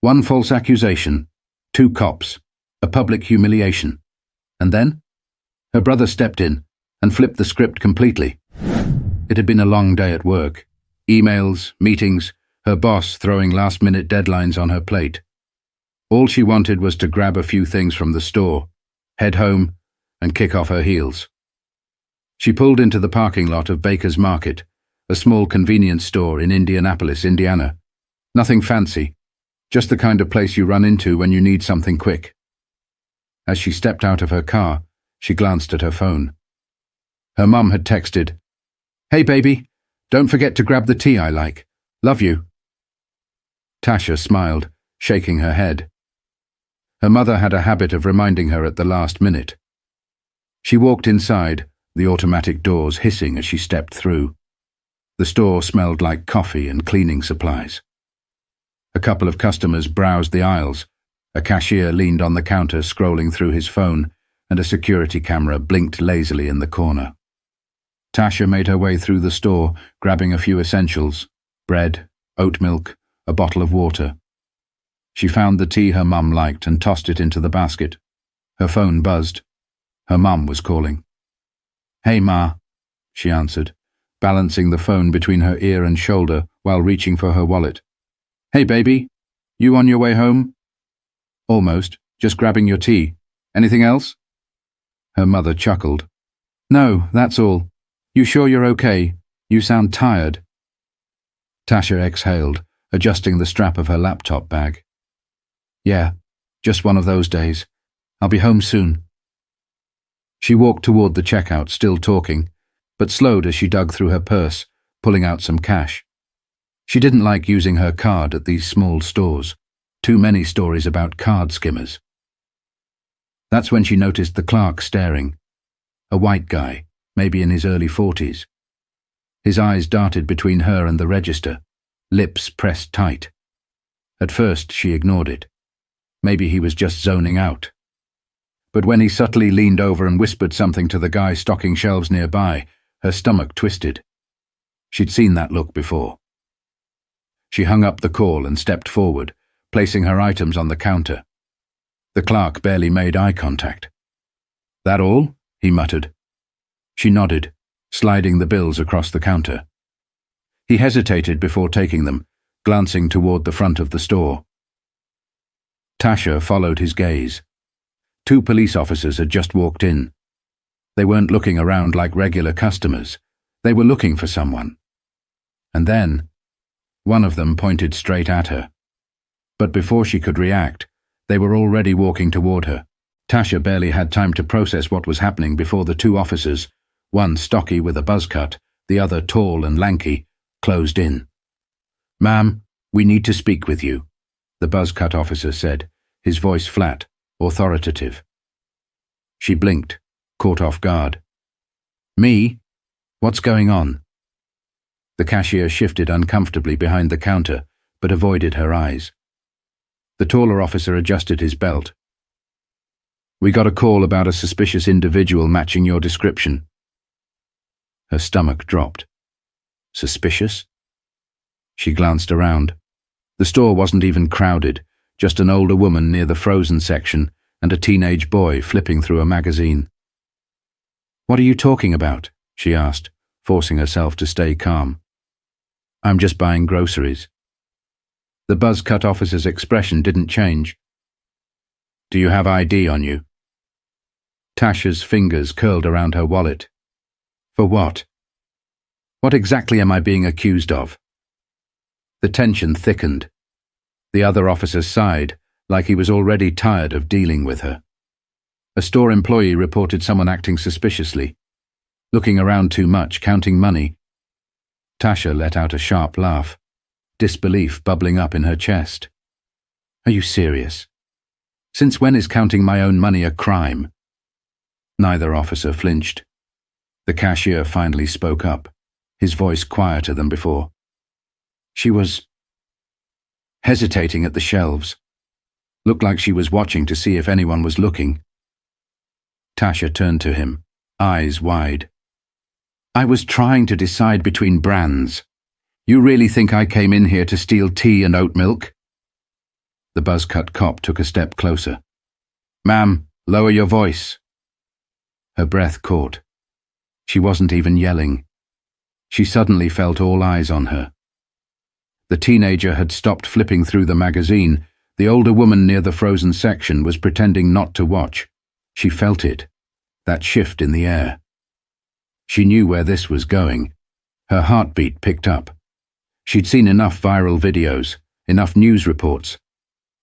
One false accusation, 2 cops, a public humiliation. And then? Her brother stepped in and flipped the script completely. It had been a long day at work. Emails, meetings, her boss throwing last-minute deadlines on her plate. All she wanted was to grab a few things from the store, head home, and kick off her heels. She pulled into the parking lot of Baker's Market, a small convenience store in Indianapolis, Indiana. Nothing fancy, just the kind of place you run into when you need something quick. As she stepped out of her car, she glanced at her phone. Her mum had texted, "Hey baby, don't forget to grab the tea I like. Love you." Tasha smiled, shaking her head. Her mother had a habit of reminding her at the last minute. She walked inside, the automatic doors hissing as she stepped through. The store smelled like coffee and cleaning supplies. A couple of customers browsed the aisles. A cashier leaned on the counter scrolling through his phone, and a security camera blinked lazily in the corner. Tasha made her way through the store, grabbing a few essentials: bread, oat milk, a bottle of water. She found the tea her mum liked and tossed it into the basket. Her phone buzzed. Her mum was calling. "Hey, Ma," she answered, balancing the phone between her ear and shoulder while reaching for her wallet. "Hey, baby, you on your way home?" "Almost, just grabbing your tea. Anything else?" Her mother chuckled. "No, that's all. You sure you're okay? You sound tired." Tasha exhaled, adjusting the strap of her laptop bag. "Yeah, just one of those days. I'll be home soon." She walked toward the checkout, still talking, but slowed as she dug through her purse, pulling out some cash. She didn't like using her card at these small stores. Too many stories about card skimmers. That's when she noticed the clerk staring. A white guy, maybe in his early 40s. His eyes darted between her and the register, lips pressed tight. At first she ignored it. Maybe he was just zoning out. But when he subtly leaned over and whispered something to the guy stocking shelves nearby, her stomach twisted. She'd seen that look before. She hung up the call and stepped forward, placing her items on the counter. The clerk barely made eye contact. "That all?" he muttered. She nodded, sliding the bills across the counter. He hesitated before taking them, glancing toward the front of the store. Tasha followed his gaze. 2 police officers had just walked in. They weren't looking around like regular customers. They were looking for someone. And then, one of them pointed straight at her. But before she could react, they were already walking toward her. Tasha barely had time to process what was happening before the 2 officers, one stocky with a buzz cut, the other tall and lanky, closed in. "Ma'am, we need to speak with you," the buzz-cut officer said, his voice flat, authoritative. She blinked, caught off guard. "Me? What's going on?" The cashier shifted uncomfortably behind the counter, but avoided her eyes. The taller officer adjusted his belt. "We got a call about a suspicious individual matching your description." Her stomach dropped. Suspicious? She glanced around. The store wasn't even crowded, just an older woman near the frozen section and a teenage boy flipping through a magazine. "What are you talking about?" she asked, forcing herself to stay calm. "I'm just buying groceries." The buzz-cut officer's expression didn't change. "Do you have ID on you?" Tasha's fingers curled around her wallet. "For what? What exactly am I being accused of?" The tension thickened. The other officer sighed, like he was already tired of dealing with her. A store employee reported someone acting suspiciously, looking around too much, counting money. Tasha let out a sharp laugh, disbelief bubbling up in her chest. "Are you serious? Since when is counting my own money a crime?" Neither officer flinched. The cashier finally spoke up, his voice quieter than before. She was hesitating at the shelves. Looked like she was watching to see if anyone was looking. Tasha turned to him, eyes wide. "I was trying to decide between brands. You really think I came in here to steal tea and oat milk?" The buzz-cut cop took a step closer. "Ma'am, lower your voice." Her breath caught. She wasn't even yelling. She suddenly felt all eyes on her. The teenager had stopped flipping through the magazine. The older woman near the frozen section was pretending not to watch. She felt it, that shift in the air. She knew where this was going. Her heartbeat picked up. She'd seen enough viral videos, enough news reports.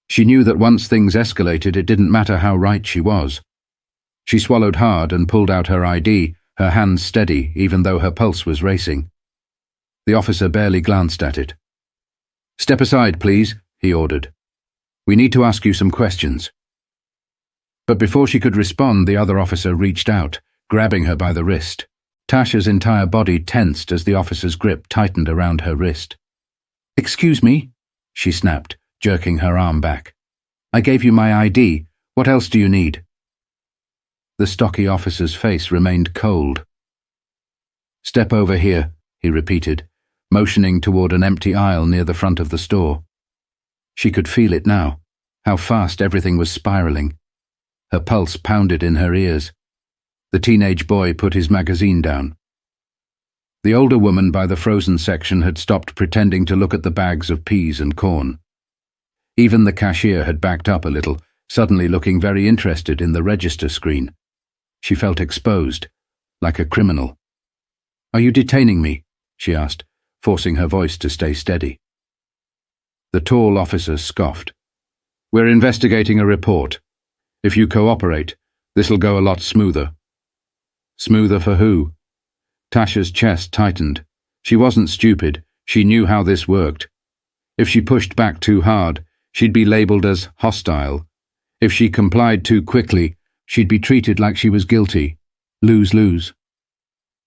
She knew that once things escalated, it didn't matter how right she was. She swallowed hard and pulled out her ID, her hands steady even though her pulse was racing. The officer barely glanced at it. "Step aside, please," he ordered. "We need to ask you some questions." But before she could respond, the other officer reached out, grabbing her by the wrist. Tasha's entire body tensed as the officer's grip tightened around her wrist. "Excuse me," she snapped, jerking her arm back. "I gave you my ID. What else do you need?" The stocky officer's face remained cold. "Step over here," he repeated, motioning toward an empty aisle near the front of the store. She could feel it now, how fast everything was spiraling. Her pulse pounded in her ears. The teenage boy put his magazine down. The older woman by the frozen section had stopped pretending to look at the bags of peas and corn. Even the cashier had backed up a little, suddenly looking very interested in the register screen. She felt exposed, like a criminal. "Are you detaining me?" she asked, forcing her voice to stay steady. The tall officer scoffed. "We're investigating a report. If you cooperate, this'll go a lot smoother." Smoother for who? Tasha's chest tightened. She wasn't stupid. She knew how this worked. If she pushed back too hard, she'd be labeled as hostile. If she complied too quickly, she'd be treated like she was guilty. Lose-lose.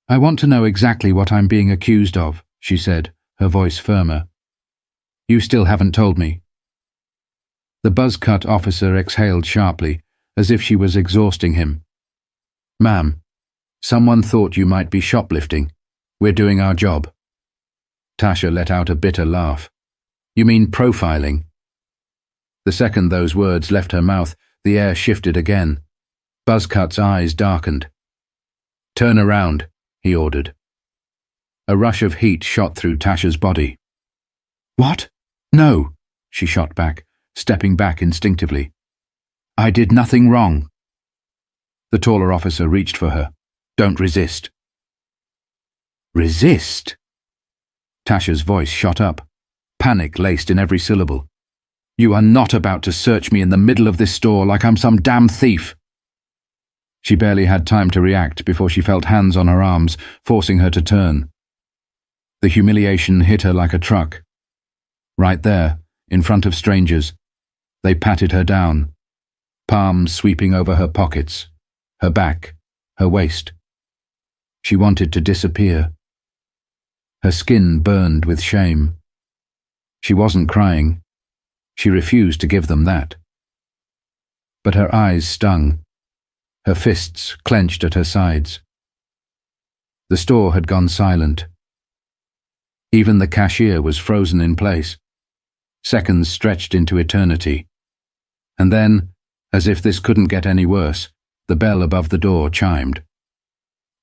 "I want to know exactly what I'm being accused of," she said, her voice firmer. "You still haven't told me." The buzz-cut officer exhaled sharply, as if she was exhausting him. "Ma'am, someone thought you might be shoplifting. We're doing our job." Tasha let out a bitter laugh. "You mean profiling?" The second those words left her mouth, the air shifted again. Buzzcut's eyes darkened. "Turn around," he ordered. A rush of heat shot through Tasha's body. "What? No," she shot back, stepping back instinctively. "I did nothing wrong." The taller officer reached for her. "Don't resist." "Resist?" Tasha's voice shot up, panic laced in every syllable. "You are not about to search me in the middle of this store like I'm some damn thief." She barely had time to react before she felt hands on her arms, forcing her to turn. The humiliation hit her like a truck. Right there, in front of strangers, they patted her down, palms sweeping over her pockets, her back, her waist. She wanted to disappear. Her skin burned with shame. She wasn't crying. She refused to give them that. But her eyes stung. Her fists clenched at her sides. The store had gone silent. Even the cashier was frozen in place. Seconds stretched into eternity. And then, as if this couldn't get any worse, the bell above the door chimed.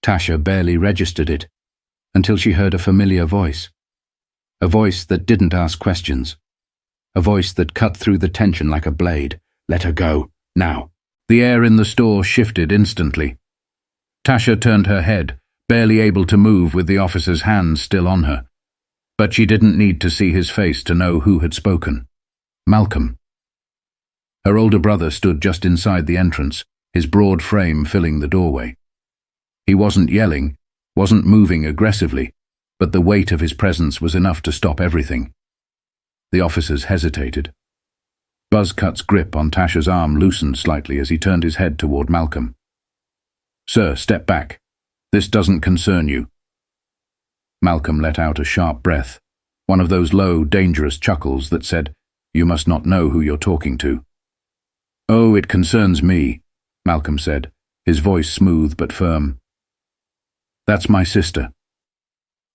Tasha barely registered it, until she heard a familiar voice. A voice that didn't ask questions. A voice that cut through the tension like a blade. "Let her go, now." The air in the store shifted instantly. Tasha turned her head, barely able to move with the officer's hands still on her. But she didn't need to see his face to know who had spoken. Malcolm. Her older brother stood just inside the entrance, his broad frame filling the doorway. He wasn't yelling, wasn't moving aggressively, but the weight of his presence was enough to stop everything. The officers hesitated. Buzzcut's grip on Tasha's arm loosened slightly as he turned his head toward Malcolm. "Sir, step back. This doesn't concern you." Malcolm let out a sharp breath, one of those low, dangerous chuckles that said, "You must not know who you're talking to." "Oh, it concerns me," Malcolm said, his voice smooth but firm. "That's my sister."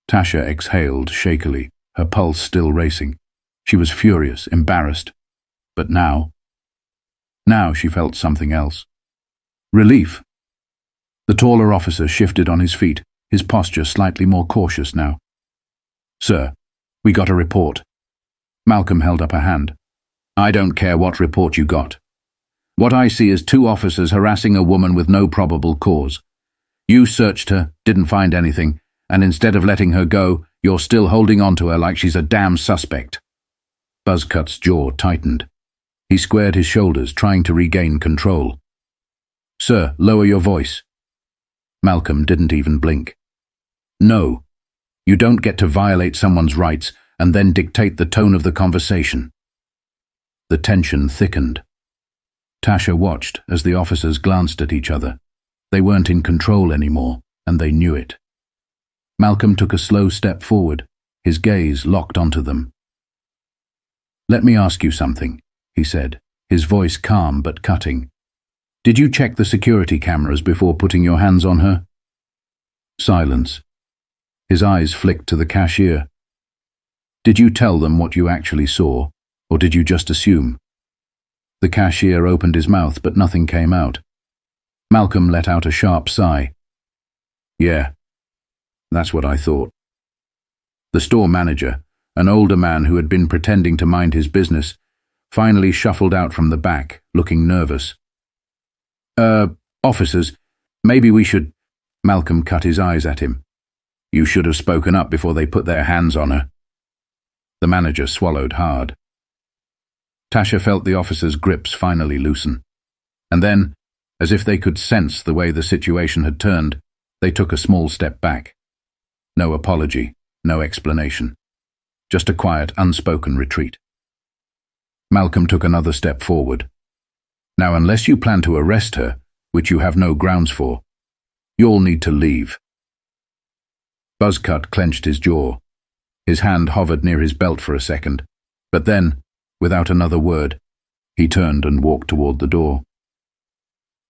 Tasha exhaled shakily, her pulse still racing. She was furious, embarrassed. But now she felt something else. Relief. The taller officer shifted on his feet, his posture slightly more cautious now. "Sir, we got a report." Malcolm held up a hand. "I don't care what report you got. What I see is 2 officers harassing a woman with no probable cause. You searched her, didn't find anything, and instead of letting her go, you're still holding on to her like she's a damn suspect." Buzzcut's jaw tightened. He squared his shoulders, trying to regain control. "Sir, lower your voice." Malcolm didn't even blink. "No, you don't get to violate someone's rights and then dictate the tone of the conversation." The tension thickened. Tasha watched as the officers glanced at each other. They weren't in control anymore, and they knew it. Malcolm took a slow step forward, his gaze locked onto them. "Let me ask you something," he said, his voice calm but cutting. "Did you check the security cameras before putting your hands on her?" Silence. His eyes flicked to the cashier. "Did you tell them what you actually saw, or did you just assume?" The cashier opened his mouth, but nothing came out. Malcolm let out a sharp sigh. "Yeah, that's what I thought." The store manager, an older man who had been pretending to mind his business, finally shuffled out from the back, looking nervous. Officers, maybe we should—" Malcolm cut his eyes at him. "You should have spoken up before they put their hands on her." The manager swallowed hard. Tasha felt the officers' grips finally loosen. And then, as if they could sense the way the situation had turned, they took a small step back. No apology, no explanation. Just a quiet, unspoken retreat. Malcolm took another step forward. "Now, unless you plan to arrest her, which you have no grounds for, you'll need to leave." Buzzcut clenched his jaw. His hand hovered near his belt for a second, but then, without another word, he turned and walked toward the door.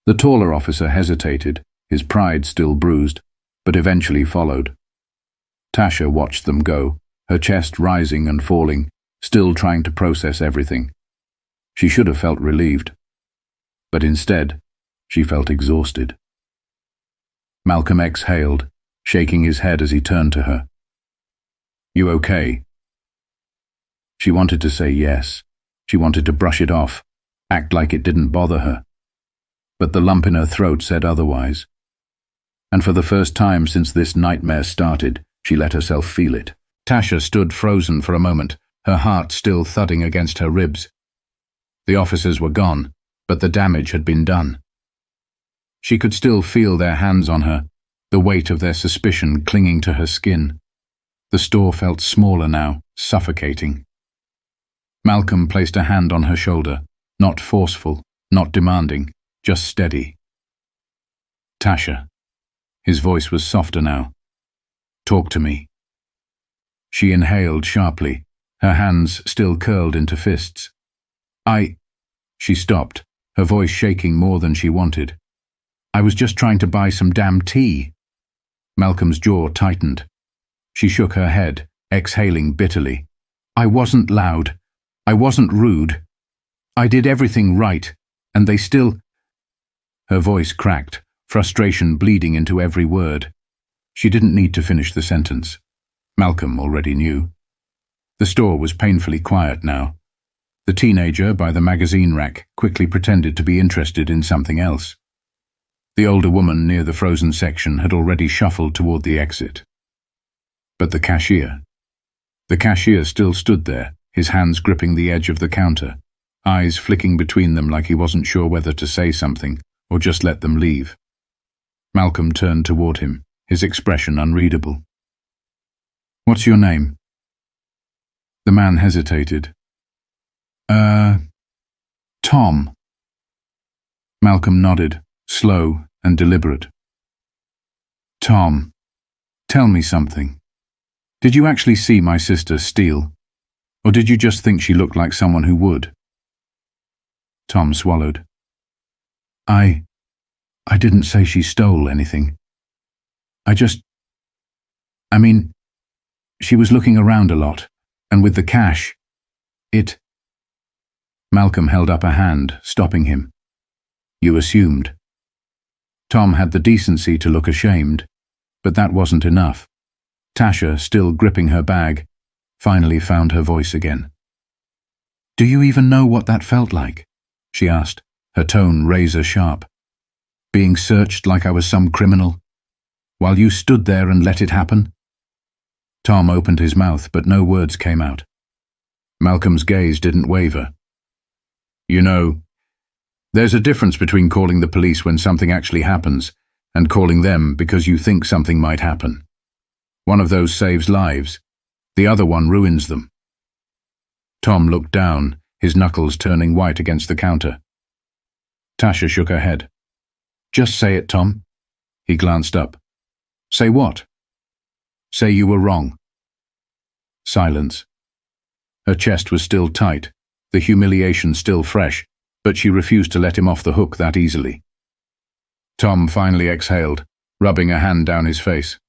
The taller officer hesitated, his pride still bruised, but eventually followed. Tasha watched them go, her chest rising and falling, still trying to process everything. She should have felt relieved, but instead, she felt exhausted. Malcolm exhaled, shaking his head as he turned to her. "You okay?" She wanted to say yes. She wanted to brush it off, act like it didn't bother her. But the lump in her throat said otherwise. And for the first time since this nightmare started, she let herself feel it. Tasha stood frozen for a moment, her heart still thudding against her ribs. The officers were gone, but the damage had been done. She could still feel their hands on her, the weight of their suspicion clinging to her skin. The store felt smaller now, suffocating. Malcolm placed a hand on her shoulder, not forceful, not demanding, just steady. "Tasha." His voice was softer now. "Talk to me." She inhaled sharply, her hands still curled into fists. She stopped, her voice shaking more than she wanted. "I was just trying to buy some damn tea." Malcolm's jaw tightened. She shook her head, exhaling bitterly. "I wasn't loud. I wasn't rude. I did everything right, and they still—" Her voice cracked, frustration bleeding into every word. She didn't need to finish the sentence. Malcolm already knew. The store was painfully quiet now. The teenager by the magazine rack quickly pretended to be interested in something else. The older woman near the frozen section had already shuffled toward the exit. But the cashier still stood there, his hands gripping the edge of the counter, eyes flicking between them like he wasn't sure whether to say something or just let them leave. Malcolm turned toward him, his expression unreadable. "What's your name?" The man hesitated. Tom." Malcolm nodded, slow and deliberate. "Tom, tell me something. Did you actually see my sister steal? Or did you just think she looked like someone who would?" Tom swallowed. I didn't say she stole anything. She was looking around a lot, and with the cash, Malcolm held up a hand, stopping him. You assumed. Tom had the decency to look ashamed, but that wasn't enough. Tasha, still gripping her bag, finally found her voice again. Do you even know what that felt like? She asked, her tone razor sharp. Being searched like I was some criminal, while you stood there and let it happen? Tom opened his mouth, but no words came out. Malcolm's gaze didn't waver. You know, there's a difference between calling the police when something actually happens and calling them because you think something might happen. One of those saves lives, the other one ruins them. Tom looked down, his knuckles turning white against the counter. Tasha shook her head. Just say it, Tom. He glanced up. Say what? Say you were wrong. Silence. Her chest was still tight, the humiliation still fresh, but she refused to let him off the hook that easily. Tom finally exhaled, rubbing a hand down his face.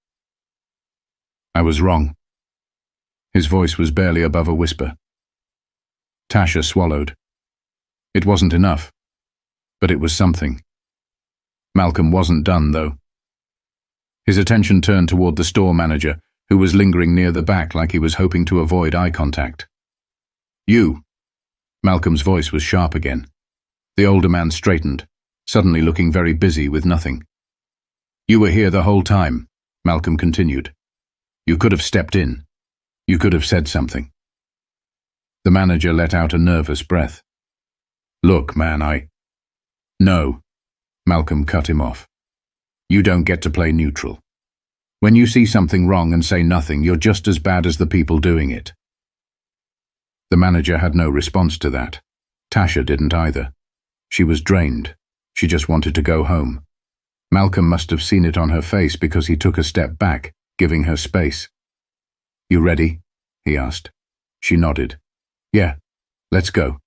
I was wrong. His voice was barely above a whisper. Tasha swallowed. It wasn't enough, but it was something. Malcolm wasn't done, though. His attention turned toward the store manager, who was lingering near the back like he was hoping to avoid eye contact. You! Malcolm's voice was sharp again. The older man straightened, suddenly looking very busy with nothing. You were here the whole time, Malcolm continued. You could have stepped in. You could have said something. The manager let out a nervous breath. Look, man, No, Malcolm cut him off. You don't get to play neutral. When you see something wrong and say nothing, you're just as bad as the people doing it. The manager had no response to that. Tasha didn't either. She was drained. She just wanted to go home. Malcolm must have seen it on her face because he took a step back, giving her space. You ready? He asked. She nodded. Yeah, let's go.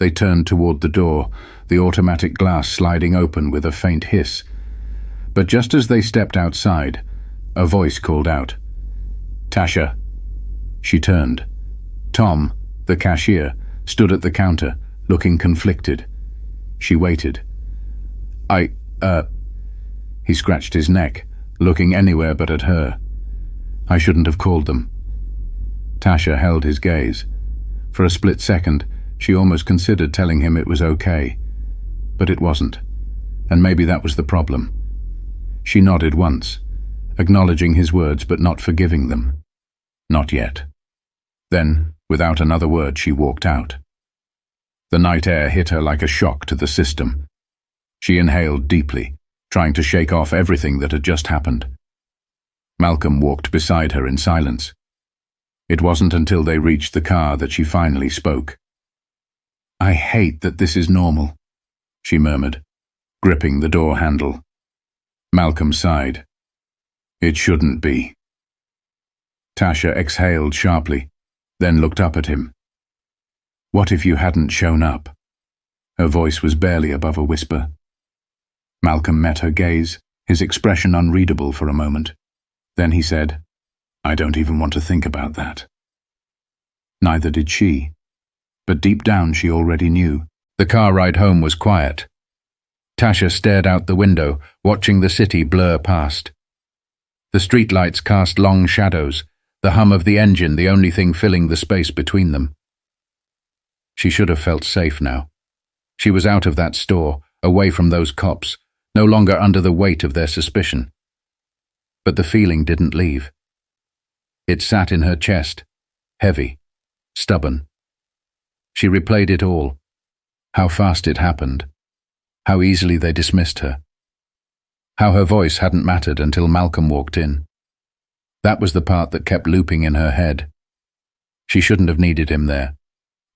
They turned toward the door, the automatic glass sliding open with a faint hiss. But just as they stepped outside, a voice called out, Tasha. She turned. Tom, the cashier, stood at the counter, looking conflicted. She waited. He scratched his neck, looking anywhere but at her. I shouldn't have called them. Tasha held his gaze. For a split second, she almost considered telling him it was okay. But it wasn't, and maybe that was the problem. She nodded once, acknowledging his words but not forgiving them. Not yet. Then, without another word, she walked out. The night air hit her like a shock to the system. She inhaled deeply, trying to shake off everything that had just happened. Malcolm walked beside her in silence. It wasn't until they reached the car that she finally spoke. I hate that this is normal, she murmured, gripping the door handle. Malcolm sighed. It shouldn't be. Tasha exhaled sharply, then looked up at him. What if you hadn't shown up? Her voice was barely above a whisper. Malcolm met her gaze, his expression unreadable for a moment. Then he said, I don't even want to think about that. Neither did she. But deep down she already knew. The car ride home was quiet. Tasha stared out the window, watching the city blur past. The streetlights cast long shadows, the hum of the engine the only thing filling the space between them. She should have felt safe now. She was out of that store, away from those cops, no longer under the weight of their suspicion. But the feeling didn't leave. It sat in her chest, heavy, stubborn. She replayed it all. How fast it happened. How easily they dismissed her. How her voice hadn't mattered until Malcolm walked in. That was the part that kept looping in her head. She shouldn't have needed him there.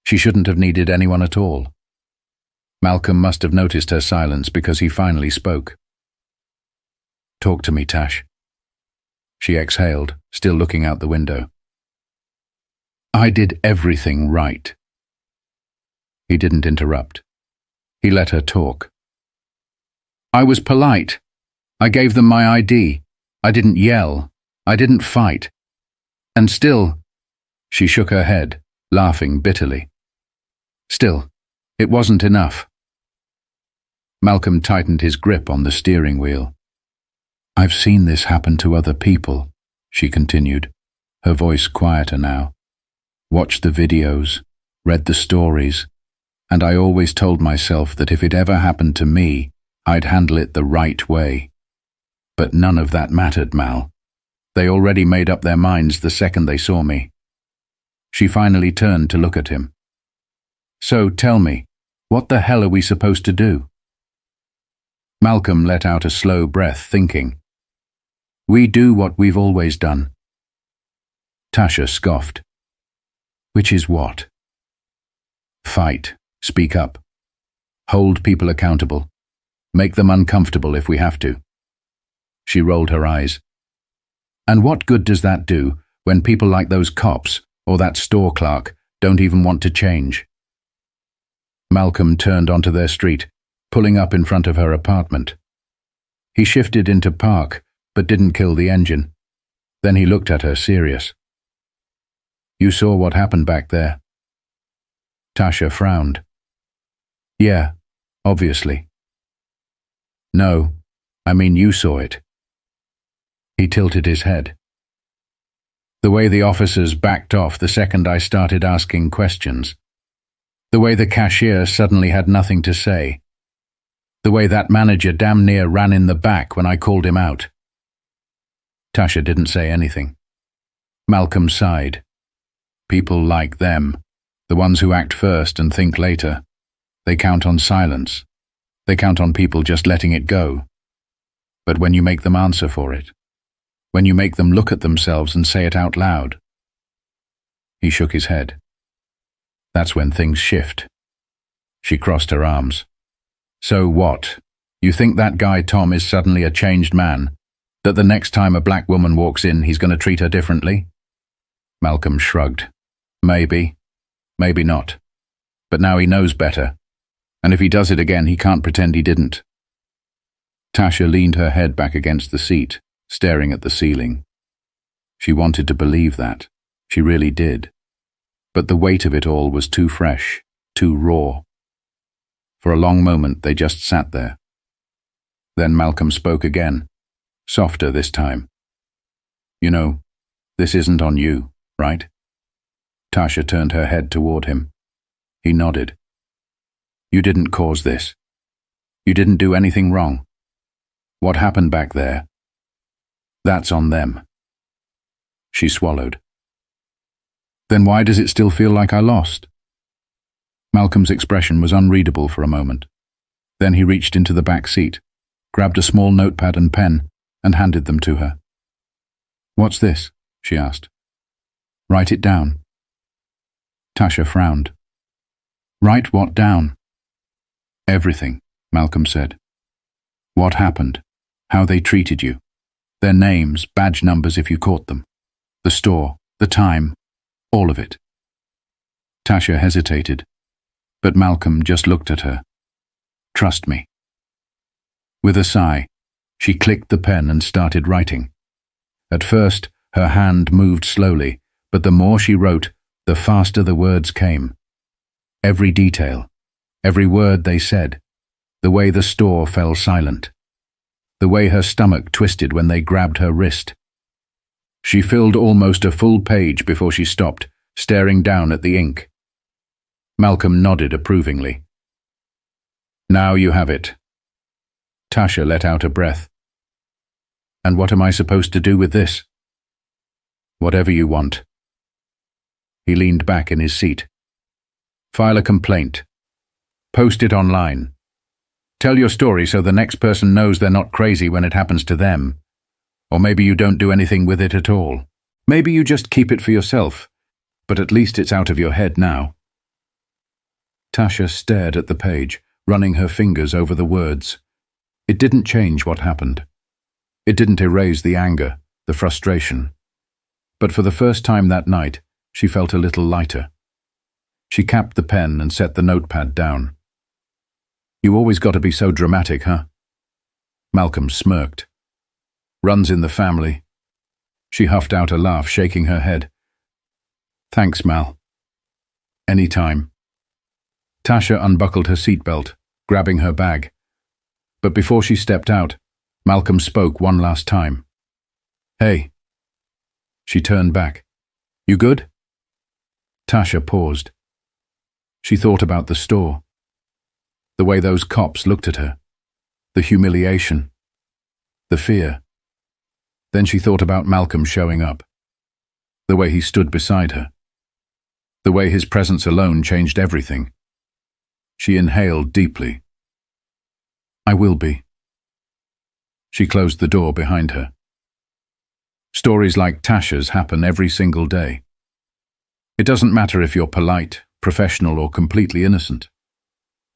She shouldn't have needed anyone at all. Malcolm must have noticed her silence because he finally spoke. Talk to me, Tash. She exhaled, still looking out the window. I did everything right. He didn't interrupt. He let her talk. I was polite. I gave them my ID. I didn't yell. I didn't fight. And still, she shook her head, laughing bitterly. Still, it wasn't enough. Malcolm tightened his grip on the steering wheel. "I've seen this happen to other people," she continued, her voice quieter now. "Watched the videos, read the stories, and I always told myself that if it ever happened to me, I'd handle it the right way. But none of that mattered, Mal. They already made up their minds the second they saw me." She finally turned to look at him. "So tell me, what the hell are we supposed to do?" Malcolm let out a slow breath, thinking. "We do what we've always done." Tasha scoffed. "Which is what?" "Fight, speak up, hold people accountable, make them uncomfortable if we have to." She rolled her eyes. "And what good does that do when people like those cops or that store clerk don't even want to change?" Malcolm turned onto their street, pulling up in front of her apartment. He shifted into park, but didn't kill the engine. Then he looked at her, serious. "You saw what happened back there?" Tasha frowned. "Yeah, obviously." "No, I mean you saw it." He tilted his head. "The way the officers backed off the second I started asking questions. The way the cashier suddenly had nothing to say. The way that manager damn near ran in the back when I called him out." Tasha didn't say anything. Malcolm sighed. People like them, the ones who act first and think later, they count on silence. They count on people just letting it go. But when you make them answer for it, when you make them look at themselves and say it out loud. He shook his head. That's when things shift. She crossed her arms. "So what? You think that guy Tom is suddenly a changed man? That the next time a black woman walks in, he's going to treat her differently?" Malcolm shrugged. "Maybe. Maybe not. But now he knows better. And if he does it again, he can't pretend he didn't." Tasha leaned her head back against the seat, staring at the ceiling. She wanted to believe that. She really did. But the weight of it all was too fresh, too raw. For a long moment they just sat there. Then Malcolm spoke again, softer this time. "You know, this isn't on you, right?" Tasha turned her head toward him. He nodded. "You didn't cause this. You didn't do anything wrong. What happened back there? That's on them." She swallowed. "Then why does it still feel like I lost?" Malcolm's expression was unreadable for a moment. Then he reached into the back seat, grabbed a small notepad and pen, and handed them to her. "What's this?" she asked. "Write it down." Tasha frowned. "Write what down?" "Everything," Malcolm said. "What happened, how they treated you, their names, badge numbers if you caught them, the store, the time, all of it." Tasha hesitated, but Malcolm just looked at her. "Trust me." With a sigh, she clicked the pen and started writing. At first, her hand moved slowly, but the more she wrote, the faster the words came. Every detail, every word they said, the way the store fell silent, the way her stomach twisted when they grabbed her wrist. She filled almost a full page before she stopped, staring down at the ink. Malcolm nodded approvingly. "Now you have it." Tasha let out a breath. "And what am I supposed to do with this?" "Whatever you want." He leaned back in his seat. "File a complaint. Post it online. Tell your story so the next person knows they're not crazy when it happens to them. Or maybe you don't do anything with it at all. Maybe you just keep it for yourself, but at least it's out of your head now." Tasha stared at the page, running her fingers over the words. It didn't change what happened. It didn't erase the anger, the frustration. But for the first time that night, she felt a little lighter. She capped the pen and set the notepad down. "You always got to be so dramatic, huh?" Malcolm smirked. "Runs in the family." She huffed out a laugh, shaking her head. "Thanks, Mal." "Anytime." Tasha unbuckled her seatbelt, grabbing her bag. But before she stepped out, Malcolm spoke one last time. "Hey." She turned back. "You good?" Tasha paused. She thought about the store. The way those cops looked at her. The humiliation. The fear. Then she thought about Malcolm showing up. The way he stood beside her. The way his presence alone changed everything. She inhaled deeply. "I will be." She closed the door behind her. Stories like Tasha's happen every single day. It doesn't matter if you're polite, professional, or completely innocent.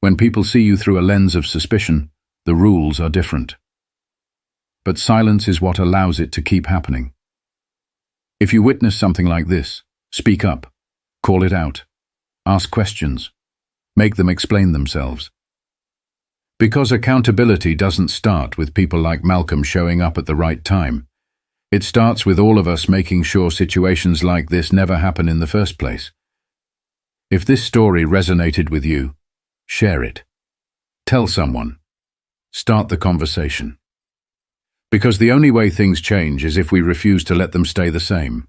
When people see you through a lens of suspicion, the rules are different. But silence is what allows it to keep happening. If you witness something like this, speak up, call it out, ask questions, make them explain themselves. Because accountability doesn't start with people like Malcolm showing up at the right time. It starts with all of us making sure situations like this never happen in the first place. If this story resonated with you, share it. Tell someone. Start the conversation. Because the only way things change is if we refuse to let them stay the same.